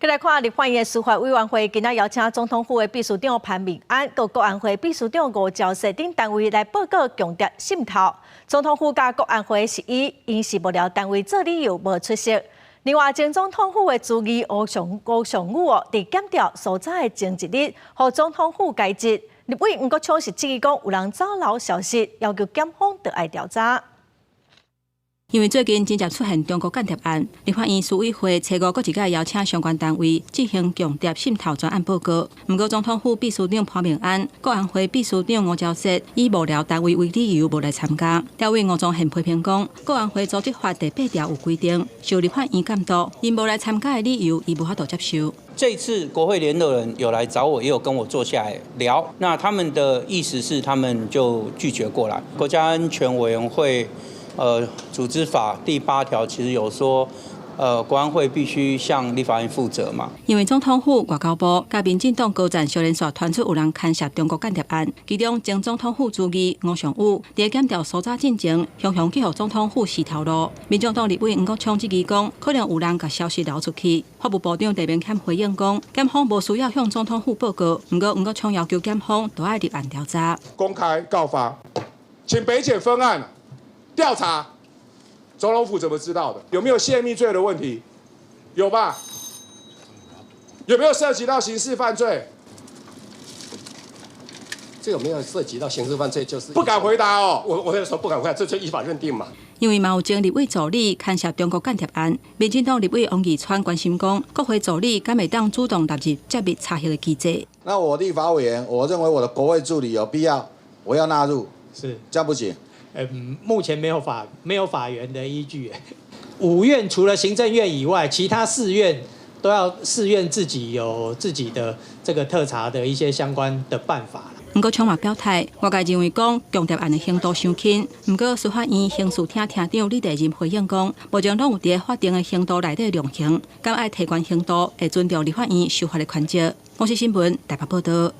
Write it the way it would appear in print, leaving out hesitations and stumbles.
再来看立法院司法委员会今仔邀请总统府的秘书长潘明安，和国安会秘书长吴钊燮等单位来报告强调渗透。总统府甲国安会是因是幕僚单位做理由无出席。另外，前总统府的助理吴尚武伫检调所在的前一日，和总统府解职。立委吴国昌是质疑讲有人走漏消息，要求检方得爱调查。 因为最近真正出现中国间谍案，立法院司委会初五搁一届邀请相关单位进行强谍渗透专案报告。不过，总统府秘书长潘明安、国安会秘书长吴钊燮以幕僚单位为理由无来参加。调委吴宗宪批评讲，国安会组织法第8条有规定，受立法院监督，因无来参加的理由，伊无法度接受。 这次国会联络人有来找我，也有跟我坐下来聊。那他们的意思是，他们就拒绝过来。国家安全委员会。 组织法第8条其实有说，国安会必须向立法院负责嘛。因为总统府、外交部甲民进党高层小联署传出有人牵涉中国间谍案，其中前总统府助理吴尚武伫检调搜查进前，向去予总统府示条路。民进党立委吴国昌质疑讲，可能有人甲消息流出去。法务部长陈明谦回应讲，检方无需要向总统府报告，不过吴国昌要求检方都要立案调查。公开告发，请北检分案。 调查总统府怎么知道的？有没有泄密罪的问题？有吧？有没有涉及到刑事犯罪？这个没有涉及到刑事犯罪，就是不敢回答哦。我那时候不敢回答，这就依法认定嘛。因为嘛有前立委助理牵涉中国间谍案，民进党立委王义川关心讲，国会助理敢会当主动纳入揭秘查核的机制？那我立法委员，我认为我的国会助理有必要，我要纳入，是这样不行。 目前没有法源的依据。5院除了行政院以外，其他4院都要4院自己有自己的这个特查的一些相关的办法了。不过，昌嘛表态，外界认为讲强谍案的刑度伤轻。不过，司法院刑事厅厅长李大任回应讲，目前拢有伫法定的刑度内底量刑，敢爱提悬刑度，会尊重立法院修法的权责。广西新闻台北报道。